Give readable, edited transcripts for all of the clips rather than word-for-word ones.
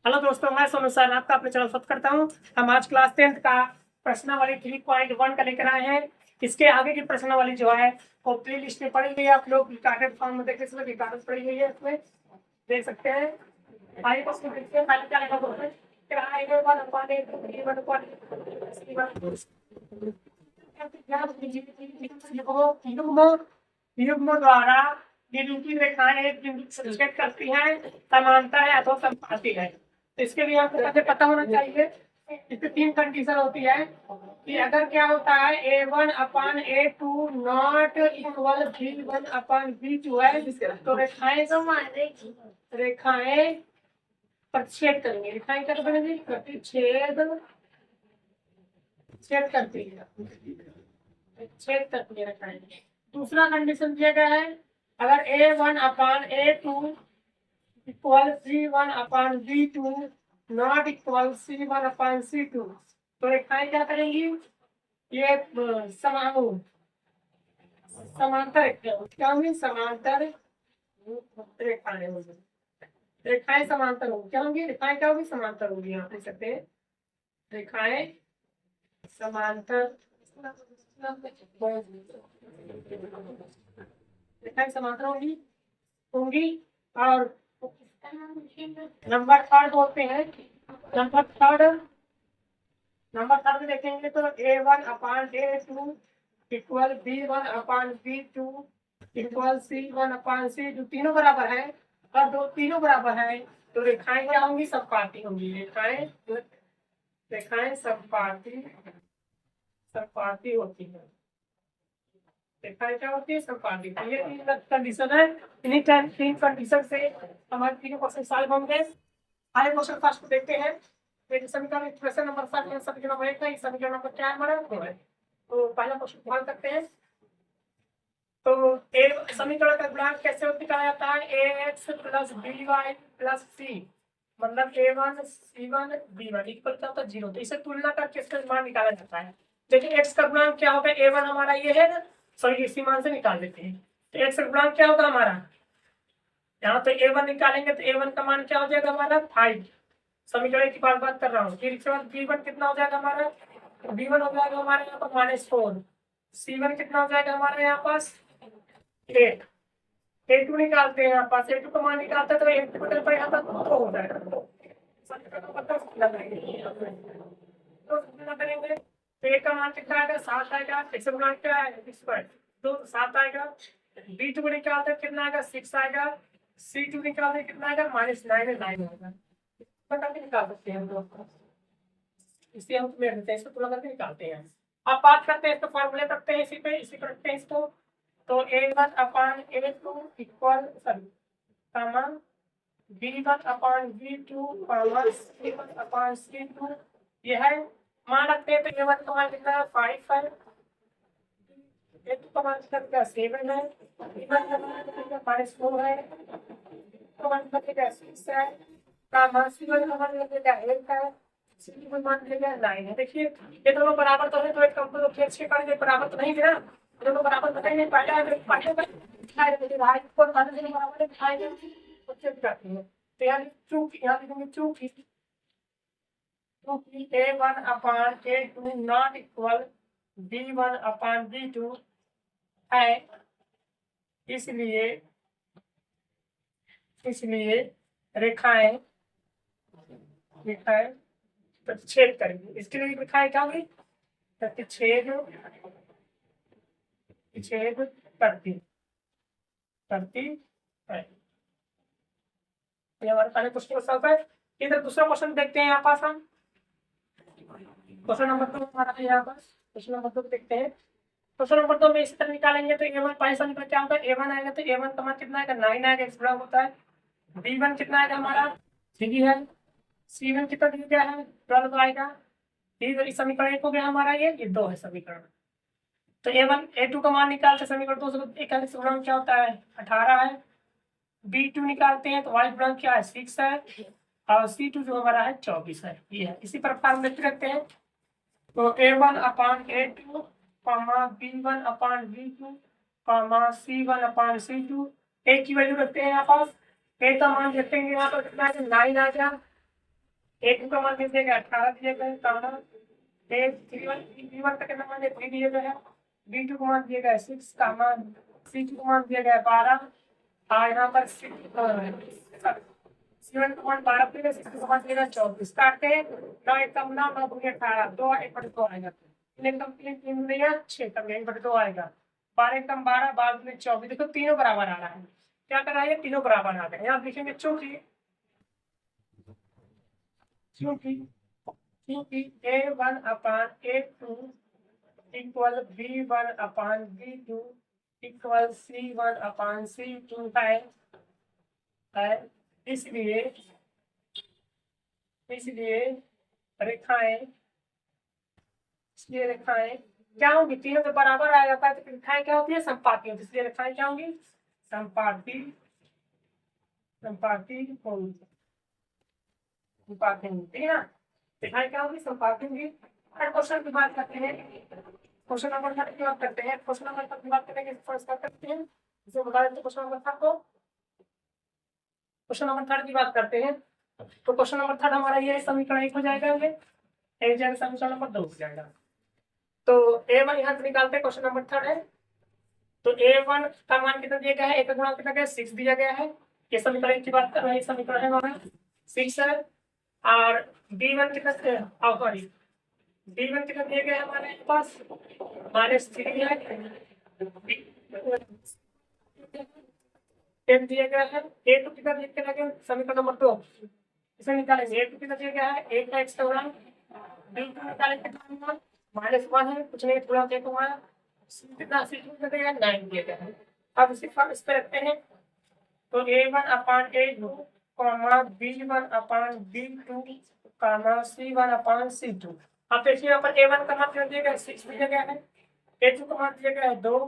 Hello दोस्तों, मैं Sonu sir आपका अपने चैनल स्वागत करता हूं। हम आज क्लास 10th का प्रश्नावली 3.1 का लेकर आए हैं। इसके आगे की प्रश्नावली जो है वो प्ले लिस्ट में पड़ी हुई है। आप लोग रिकॉर्डेड फॉर्म में देख सकते, रिकॉर्डेड पड़ी हुई है, इसमें देख सकते हैं। आइए क्वेश्चन देखते हैं। पहले क्या लिखा हुआ है? युग्म द्वारा निरूपित रेखाएं एक बिंदु से छेद करती हैं, समांतर है अथवा समपाती है। तो इसके लिए आपको पहले पता होना चाहिए। इसमें 3 कंडीशन होती है कि अगर क्या होता है A1/A2 नॉट इक्वल B1/B2 है तो रेखाएं प्रतिच्छेद करेंगे। रेखाएं क्या करेंगे? छेद करती है, छेद करती है रेखाएं। दूसरा कंडीशन दिया गया है, अगर A1/A2 equal B1/B2 not equal C1/C2 तो रेखाएं क्या करेंगी? ये समांतर क्या होंगी? समांतर रेखाएं होंगी। रेखाएं समांतर होंगी। क्या होंगी? रेखाएं क्या होगी? समांतर होंगी। यहाँ देख सकते हैं, रेखाएं समांतर, रेखाएं समांतर होंगी होंगी और नंबर थर्ड बोलते हैं। नंबर थर्ड में देखेंगे तो A1/A2 equal B1/B2 equal C1/C2 तीनों बराबर है। और दो तीनों बराबर है तो रेखाएं क्या होंगी? समपाती होंगी। रेखाएं समपाती होती है। रेखाएं क्या होती है? समपाती। तो ये 3 कंडीशन है। इन्हीं 3 कंडीशन से हमारे तीनों क्वेश्चन सॉल्व होंगे। आगे क्वेश्चन फर्स्ट देखते हैं। समीकरण क्वेश्चन नंबर 7 समीकरण नंबर 1 है, समीकरण नंबर 4 हमारा है। तो पहला क्वेश्चन ध्यान करते हैं। तो ए समीकरण का गुणांक कैसे निकाला जाता है? ax + by + c मतलब a1 c1 b1 इक्वल क्या होता है? 0। तो इसे तुलना करके इसका मान निकाला जाता है। देखिए x का गुणांक क्या होगा? a1 हमारा ये है ना, सॉरी इसी मान से निकाल देते हैं। तो x का गुणांक क्या होगा हमारा? यहाँ पे a1 निकालेंगे तो a1 का मान क्या हो जाएगा हमारा? 5। समीकरण की बात कर रहा हूँ। फिर इसके बाद b1 कितना हो जाएगा हमारा? b1 हो जाएगा हमारे यहाँ पर -4। c1 कितना हो जाएगा हमारे यहाँ पास? 8। A2 निकालते हैं यहाँ पास। A2 का मान निकालते हैं तो 8 बदल पर यहाँ पर 2 हो जाएगा। तो करेंगे तो A का मान कितना आएगा? 7 आएगा। x का मान क्या है? स्क्वायर तो 7 आएगा। B2 को निकालते हैं कितना आएगा? 6 आएगा। C2 निकालते हैं कितना आएगा? -9 आएगा। निकाल सकते हैं हम लोग। इसे हम मेड़ देते हैं, इसको तुलना करके निकालते हैं। अब बात करते हैं, इसको फॉर्मूले करते हैं, इसी पर रखते हैं इसको। तो A1/A2 equal comma B1/B2 C1/C2 ये है। मान रखते हैं तो A1 का मान कितना है? 5 है। A2 का मान कितना? 7 है। B1 का मान -4 है। का मान कितना? 6 है। कॉमा C1 का मान कितना? 8 है। मान लिया 9 है। देखिए ये दोनों बराबर तो है, तो एक कंपनी को छेद कर बराबर तो नहीं है ना, दोनों बराबर तो नहीं। तो यानी चूंकि यहाँ लिखेंगे चूंकि A1/A2 नॉट इक्वल B1/B2 है, इसलिए रेखाएं प्रतिच्छेद करेंगे। इसके लिए रेखाएं क्या होगी? प्रतिच्छेद करती है। ये हमारे पहले क्वेश्चन का सॉल्व है। इधर दूसरा क्वेश्चन देखते हैं। यहाँ पास हम क्वेश्चन नंबर 2 हमारा है। यहाँ पास क्वेश्चन नंबर 2 देखते हैं। क्वेश्चन नंबर 2 में इसी तरह निकालेंगे तो A1 पहले समीकरण क्या होगा? A1 आएगा तो A1 का मान कितना आएगा? 9 आएगा। x बड़ा होता है। B1 कितना आएगा हमारा? 3 है। C1 कितना दिया गया है? 12 आएगा। इस समीकरण 1 हो गया हमारा। ये 2 है समीकरण। तो A1 A2 का मान निकालते समीकरण 2 से 41 गुणा क्या होता है? 18 है। B2 निकालते हैं तो y गुणा क्या है? 6 है। और C2 जो हमारा है 24 है। ये है। इसी पर फॉर्मूला रखते हैं तो A1/A2 B1/B2 C1/C2 A की वैल्यू रखते हैं यहाँ पास। A का मान रखेंगे यहाँ पर कितना है? 9 आ गया। एक का मान दिए गए 18 दिए गए, कामा एक B1 का कितना मान है 3 दिए गए हैं, B2 का मान दिए गए 6, कामा C2 का मान दिया गया 12, और यहाँ पर C1 का मान 12 दिया गया, C2 का मान दिया गया 24। काटते हैं 9 एक कम 9, 9 दूनी 18, 2 1 बटे 2 आएगा, 3 एक कम 3, 3 दूनी 6 कम 1 बटे 2 आएगा, 12 एक कम 12, 12 दूनी 24। देखो तीनों बराबर आ रहा है, क्या कर रहा है, तीनों बराबर आ रहे हैं। यहाँ देखेंगे चूंकि क्योंकि A1 अपान A2 इक्वल B1 अपान B2 इक्वल C1 अपान C2 है, इसलिए रेखाएं क्या होंगी, तीनों तो बराबर आ जाता है तो रेखाएं क्या होती है, संपाती होती है, इसलिए रेखाएं क्या होंगी, संपाती होंगी, ठीक है ना। रेखाएं क्या होगी, संपाती होंगी। क्वेश्चन की बात करते हैं, क्वेश्चन नंबर 3 की बात करते हैं, क्वेश्चन नंबर 3 की बात करेंगे, फर्स्ट करते हैं, इसे बता देते हैं क्वेश्चन नंबर 3 को। क्वेश्चन नंबर 3 की बात करते हैं, तो क्वेश्चन नंबर 3 हमारा ये समीकरण 1 हो जाएगा, ये एक जाएगा, समीकरण नंबर 2 हो जाएगा। तो A1 यहाँ से निकालते हैं, क्वेश्चन नंबर 3 है, तो A1 का मान कितना दिया गया है, एक का गुणा कितना गया 6 दिया गया है, ये समीकरण की बात कर रहे हैं, समीकरण है हमारा 6 है, और B1 कितना सॉरी B1 कितना दिया गया है हमारे पास -3 है, एक दिया गया है, A2 कितना दिया गया है, समीकरण नंबर 2 इसे निकालेंगे, A2 कितना दिया गया है, 1 का x का गुणा, B2 निकालेंगे कितना -1 है, कुछ नहीं थोड़ा देखूंगा, कितना C2 कितना दिया गया 9 दिया गया है। अब इस पे रखते हैं, तो A1 अपान A2 कॉमा B1 अपान B2 कॉमा C1 अपान C2। अब देखिए यहाँ पर A1 का मान दिया गया 6 दिया गया है, A2 का मान दिया गया है 2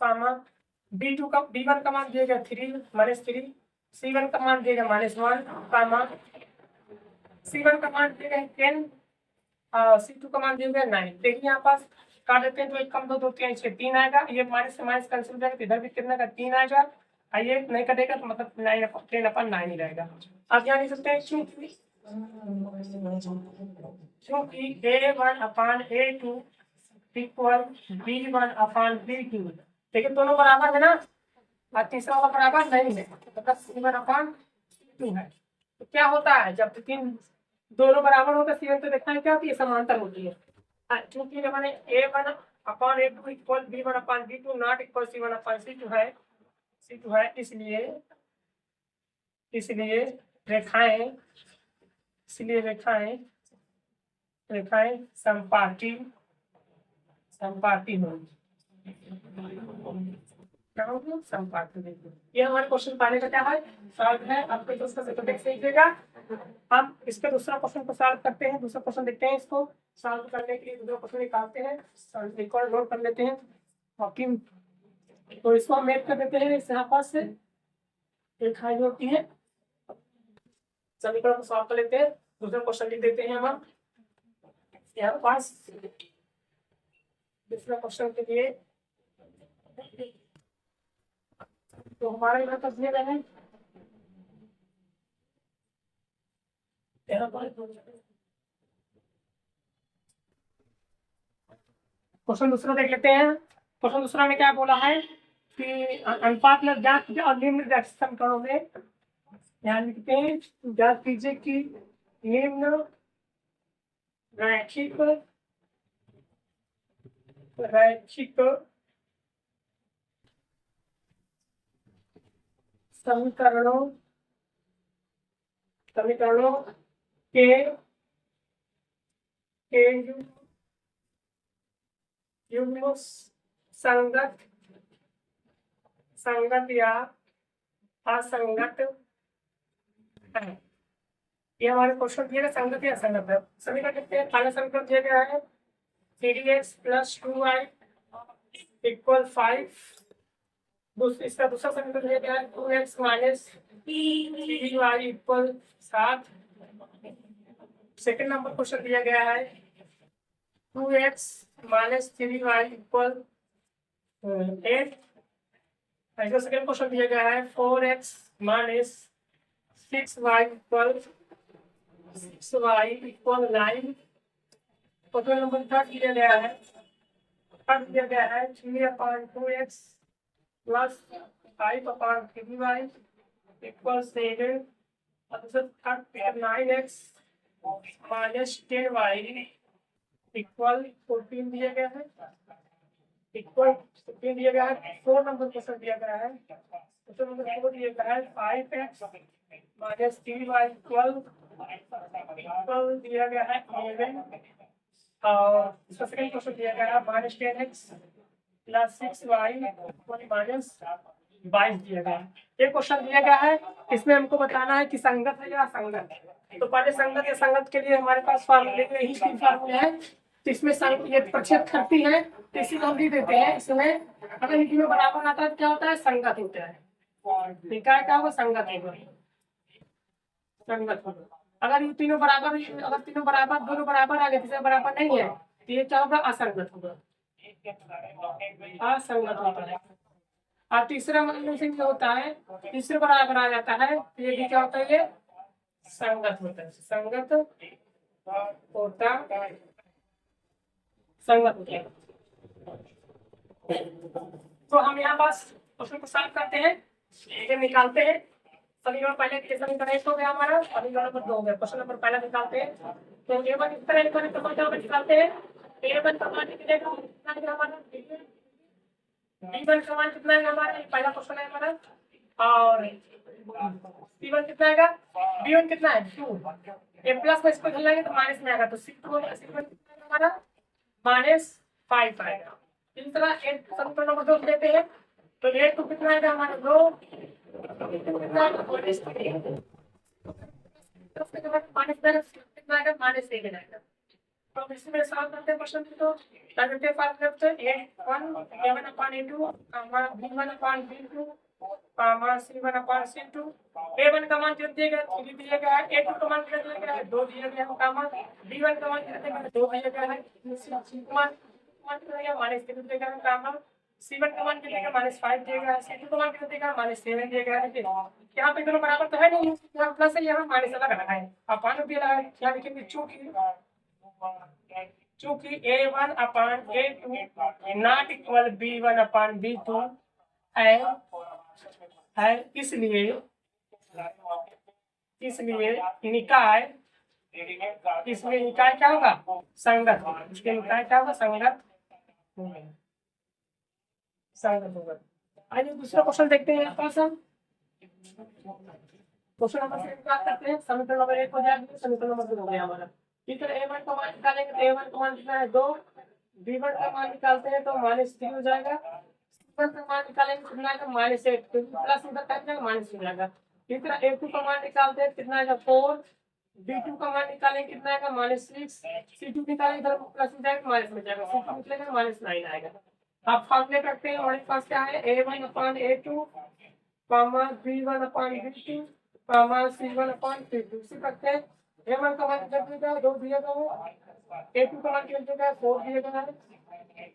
कॉमा B1 का मान दिया गया 3 -3, C1 का मान दिया गया -1 कॉमा C1 का मान दिया गया 10, C2 का मान दिया गया 9। देखिए यहाँ पास काट देते हैं, तो 1 कम 2 2 3 6 3 आएगा, ये माइनस से माइनस कैंसिल हो जाएगा, तो इधर भी कितना का 3 आएगा, ये नहीं कटेगा तो मतलब 10/9 ही रहेगा। अब यहाँ लिख सकते हैं क्योंकि A1 अपान A2 इक्वल B1 अपान B2, देखिए दोनों बराबर है ना, और तीसरा वाला बराबर नहीं है, मतलब C1 अपान C2 है। तो क्या होता है, जब तीन दोनों बराबर होता है C1, तो देखना है क्या होती है, समांतर होती है। क्योंकि मैंने A1 upon A2 equal B1 upon B2 not equal C1 upon C2 है, इसलिए रेखाएं संपाती होंगी, क्या होगी, संपाती होंगी। ये हमारे क्वेश्चन पहले का क्या है, सॉल्व है, आपको दूसरा से तो देख लीजिएगा। हम इसके दूसरा क्वेश्चन को सॉल्व करते हैं, दूसरा क्वेश्चन देखते हैं, इसको सॉल्व करने के लिए दूसरा क्वेश्चन निकालते हैं, एक और नोट कर लेते हैं, बाकी तो इसको हम मेक कर देते हैं, इस यहाँ पास से रेखाएं होती है, समीकरण को सॉल्व कर लेते हैं, दूसरा क्वेश्चन लिख देते हैं हम यहाँ पास, दूसरा क्वेश्चन के लिए। तो हमारे यहाँ पर दिए गए हैं, यहाँ पर क्वेश्चन दूसरा देख लेते हैं। क्वेश्चन दूसरा में क्या बोला है कि अनुपात में ज्ञात और निम्न समीकरणों में, ध्यान लिखते हैं, ज्ञात कीजिए कि निम्न रैखिक समीकरणों के युग्म संगत या असंगत है। ये हमारे क्वेश्चन दिया गया, संगत या असंगत है। समीकरण लिखते हैं, पहला समीकरण दिया गया है 3x + 2y = 5, इसका दूसरा समीकरण दिया गया है 2x - 3y = 7। Second number question दिया गया है 2x - 3y = 8। ऐसा सेकंड क्वेश्चन दिया गया है 4x - 6y = 6y equal 9। Question number 3 दिया गया है। थर्ड दिया गया है 3/2x plus 5/3y equal 7। Third 9x minus 10y equal 14 दिया गया है। इक्वल 15 दिया गया है। 4 नंबर क्वेश्चन दिया गया है। क्वेश्चन नंबर 4 दिया गया है 5x माइनस 3y इक्वल दिया गया है 11। और इसका सेकंड क्वेश्चन दिया गया है minus 10x plus 6y minus 22 दिया गया है। ये क्वेश्चन दिया गया है, इसमें हमको बताना है कि संगत है या असंगत है। तो पहले संगत या संगत के लिए हमारे पास फार्मूले में यही 3 फार्मूले हैं। तो इसमें ये प्रतिशत करती है, तो इसी को हम भी देते हैं। इसमें अगर इन तीनों बराबर आता है तो क्या होता है, संगत होता है। क्या होगा, संगत होगा, संगत होगा। अगर ये तीनों बराबर, अगर तीनों बराबर, दोनों बराबर आ गए, तीसरा बराबर नहीं है, तो ये क्या होगा, असंगत होगा, असंगत होता है। और तीसरा मतलब से क्या होता है, तीसरे बराबर आ जाता है, तो ये भी क्या होता है, ये संगत होता है, संगत होता, संगत होता है। तो हम यहाँ पास क्वेश्चन को सॉल्व करते हैं, ये निकालते हैं। समीकरण पहले समीकरण 1 हो गया हमारा, समीकरण नंबर 2 हो गया। क्वेश्चन नंबर पहला निकालते हैं। तो a1 इस तरह निकालते हैं। a1 का मान कितना है हमारा, b1 का मान कितना है हमारा, पहला क्वेश्चन है हमारा। और c1 कितना आएगा, b1 कितना है 2। a प्लस में इसको धर तो माइनस में आएगा, तो c1 कितना है हमारा -5 आएगा। इसी तरह समीकरण नंबर 2 लेते हैं। तो a2 कितना आएगा हमारा 2, कितना आएगा -7 आएगा। तो इसमें सॉल्व करते हैं क्वेश्चन को। क्या करते हैं, फार्मूला से a1 a1/a2 b1/b2 c1/c2। a1 का मान कितना दिया गया, 3 दिया गया है। a2 का मान कितना दिया गया है, 2 दिया गया है। b1 का मान कितना दिया गया है, 2 दिया गया है। c1 का मान कितना दिया गया है, -3 दिया गया है। c1 का मान कितना दिया गया है, -5 दिया गया है। c2 का मान कितना दिया गया है, -7 दिया गया है। यहाँ पे दोनों बराबर तो है नहीं, यहाँ प्लस है, यहाँ माइनस अलग अलग है। अपान भी अलग है। यहाँ लिखेंगे चूंकि a1/a2 नॉट इक्वल b1/b2 है, इसलिए निकाय, इसमें निकाय क्या होगा, संगत। इसके निकाय क्या होगा, संगत, संगत होगा। आइए दूसरा क्वेश्चन देखते हैं। यहाँ पास हम क्वेश्चन नंबर से क्या करते हैं, समीकरण नंबर 1 हो जाएगा, समीकरण नंबर 2 हो गया हमारा। इस तरह a1 का मान निकालेंगे तो a1 का मान कितना है 2, b1 का मान निकालते हैं तो -3 हो जाएगा। c1 का मान निकालेंगे कितना आएगा, -8, प्लस इधर क्या जाएगा, माइनस हो जाएगा। इस तरह a2 का मान निकालते हैं कितना आएगा 4, b2 का मान निकालेंगे कितना आएगा -6, c2 निकालेंगे इधर प्लस हो जाएगा, माइनस में जाएगा, c2 निकलेगा -9 आएगा। अब फार्मूले करते हैं। हमारे पास क्या है, a1/a2 b1/b2 c1/c2। इसी करते हैं। a1 का मान कितना 2 दिया गया है, a2 का मान कितना 4 दिया गया है,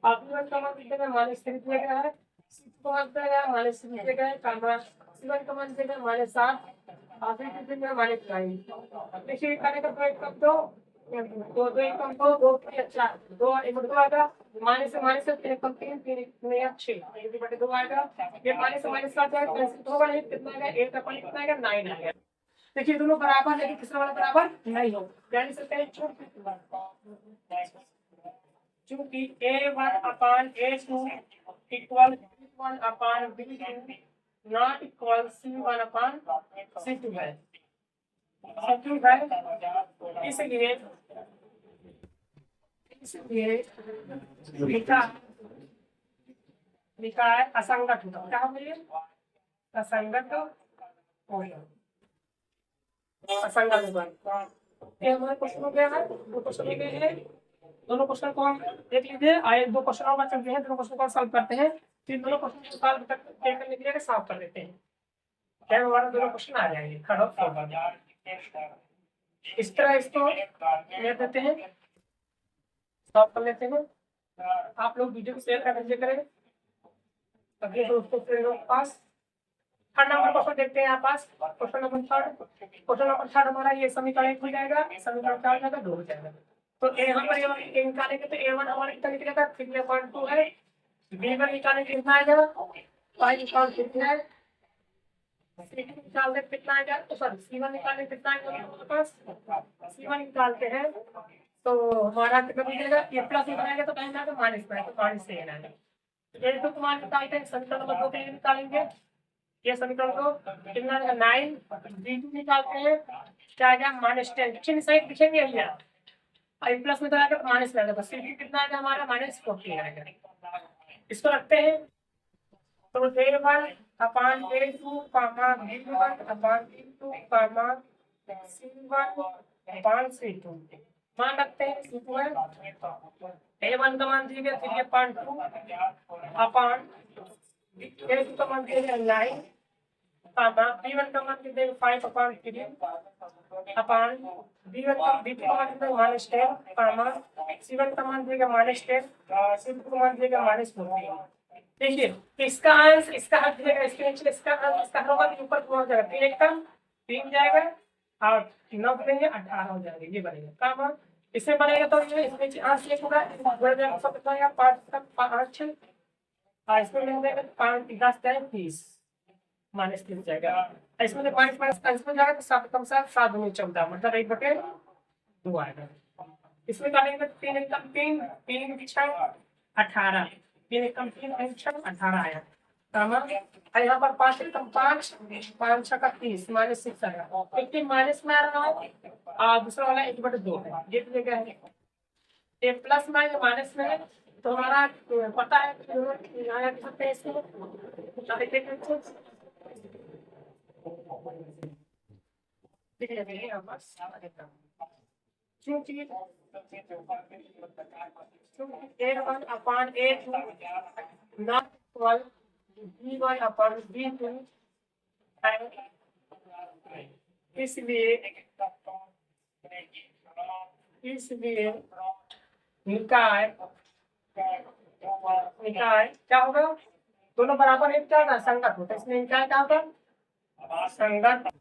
b1 का मान कितना -3 दिया गया है, c2 का मान कितना है -3 दिया गया है, c1 का मान कितना -7 और c2 कितना -9। देखिए करने का प्रयोग कर दो, दो कम को 2 अच्छा 2 आएगा, माइनस से माइनस से 3 कम 3 में 6 बटे 2 आएगा। ये माइनस से माइनस काट जाएगा, कैंसिल होगा नहीं, कितना आएगा 8 का पानी कितना आएगा 9 आएगा। देखिए दोनों बराबर है, लेकिन तीसरा वाला बराबर नहीं हो, यानी सकते हैं चूंकि a1/a2 equal b1/b2 not equal c1/c2 है, इसलिए निकाय असंगत होता, क्या होगा ये, असंगत होगा, असंगत होगा। ये हमारे क्वेश्चन हो गया है, दो क्वेश्चन हो गए हैं। दोनों क्वेश्चन को हम देख लीजिए। आए 2 क्वेश्चन और बचे हैं, दोनों क्वेश्चन को सॉल्व करते हैं। फिर दोनों क्वेश्चन को सॉल्व करने के लिए सॉल्व कर देते हैं, क्या हमारा दोनों क्वेश्चन आ जाएंगे। खड़ा इस तरह इसको ले देते हैं, सॉल्व कर लेते हैं। आप लोग वीडियो को शेयर कर दीजिए करें, ताकि दोस्तों के पास थर्ड नंबर क्वेश्चन देखते हैं यहाँ पास। क्वेश्चन नंबर थर्ड हमारा ये समीकरण 1 हो जाएगा, समीकरण 4 जाएगा, 2 हो जाएगा। तो यहाँ पर a1 निकालेंगे तो a1 हमारा कितना निकलेगा 3.2 है। b1 निकालेंगे कितना आएगा 5.3 है। c2 निकालते कितना आएगा, तो सॉरी c1 निकालने कितना आएगा हमारे पास, c1 निकालते हैं तो हमारा कितना मिलेगा, ये प्लस में बनाएंगे तो कहीं आएगा माइनस में, तो माइनस से आएगा। a2 को मान निकालते हैं, समीकरण नंबर 2 के लिए निकालेंगे ये समीकरण को कितना 9, b2 निकालते हैं क्या आएगा -10, कितनी साइड लिखेंगे भैया, आई प्लस में तो आएगा तो माइनस में आएगा, बस c2 कितना आएगा हमारा -14 आएगा। इसको रखते हैं तो a1 अपान a2 कामा b1 अपान b2 कामा c1 अपान c2 मान रखते हैं। c2 है a1 का मान दिया गया 3.2 अपान a2 का मान दिया गया 9 कामा b1 का मान दिया गया 5/3 अपान b2 का मान दिया -10 कामा c1 का मान दिया गया -10 c2 का मान दिया गया -14। देखिए इसका अंश इसका हट जाएगा, इसके नीचे इसका अंश इसका होगा तो ऊपर पहुंच जाएगा, 3 एक कम 3 जाएगा और 9 करेंगे 18 हो जाएगा, ये बनेगा काम। इसमें बनेगा तो ये इसमें नीचे अंश एक होगा, बढ़ जाएगा सब कितना आएगा 5 और इसमें मिल जाएगा 5 10 30 -3 जाएगा। इसमें से माइनस अंश में जाएगा तो 7 कम 7 7 दूनी 14 मतलब 1/2 आएगा। इसमें काटेंगे 3 एक कम 3 3 6 18 3 कम 3 18 आया। यहाँ पर 5 एक कम 5 5 6 का 30 -6 आएगा, 15 माइनस में आ रहा है और दूसरा वाला 1/2 है, ये जगह है ये प्लस में या माइनस में है तो हमारा पता है आया सकते हैं इसको क्योंकि a1 upon a2 not equal b1 upon b2 इसलिए निकाय क्या होगा, दोनों बराबर एक क्या ना संगत होता है, इसलिए निकाय क्या होगा संगत।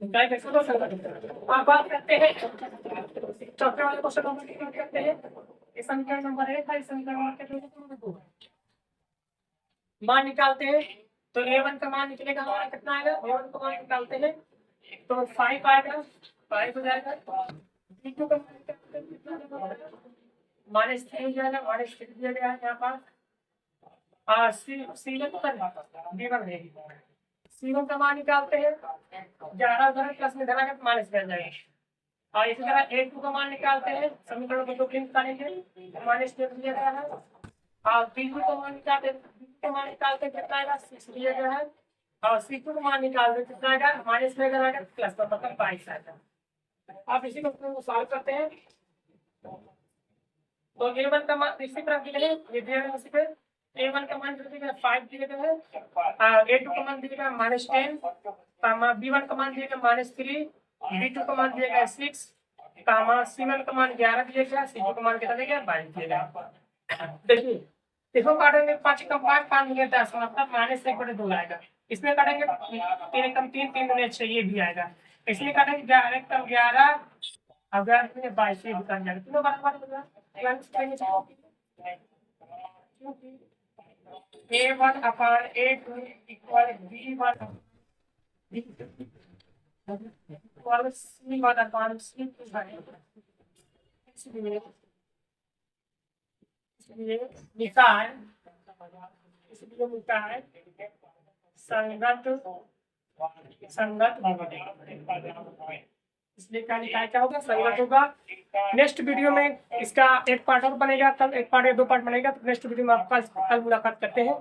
निकाय कैसे होगा संगत। अब बात करते हैं चौथे वाले क्वेश्चन नंबर की बात करते हैं। ये समीकरण नंबर 1 है, समीकरण नंबर 2 मान निकालते हैं तो a1 का मान निकलेगा हमारा कितना आएगा, a1 का मान निकालते हैं तो 5 आएगा 5 हो जाएगा। b2 का मान निकालते हैं कितना -3 हो जाएगा, -3 दिया गया है यहाँ पर और c1 पर b1 है, c1 का मान निकालते हैं 11 उधर प्लस में धरा के माइनस कर जाएगा और इसी तरह a2 का मान निकालते हैं समीकरण को 2 निकालेंगे -10 दिया गया है और b2 का मान निकालते कितना आएगा 6 दिया गया है और c2 का मान निकालते कितना आएगा माइनस में आएगा प्लस का मतलब 22 आएगा। आप इसी को सॉल्व करते हैं तो a1 का मान इसी तरह दिया है, ये दिया है इसी पे a1 का मान दिया गया 5 दिया गया है और a2 का मान दिया गया -10 कामा b1 का मान दिया गया -3 b2 का मान दिया गया 6 कामा c1 का मान 11 दिया गया, c2 का मान कितना दिया गया 22 दिया गया। देखिए देखो काटेंगे 5 कम 5 5 दूनी 10 मतलब -1/2 आएगा। इसमें काटेंगे 3 कम 3 3 दूनी 6 ये भी आएगा। इसमें काटेंगे 11 कम 11 अगर 22 ये भी कट जाएगा, तीनों बराबर हो जाएगा। a1 अपान a2 equal b1 equal c1 अपान c2 है। इसलिए निकाय संगत इसलिए क्या निकाय क्या होगा संगत होगा। नेक्स्ट वीडियो में इसका एक पार्ट और बनेगा, कल एक पार्ट या 2 पार्ट बनेगा, तो नेक्स्ट वीडियो में आपका कल मुलाकात करते हैं।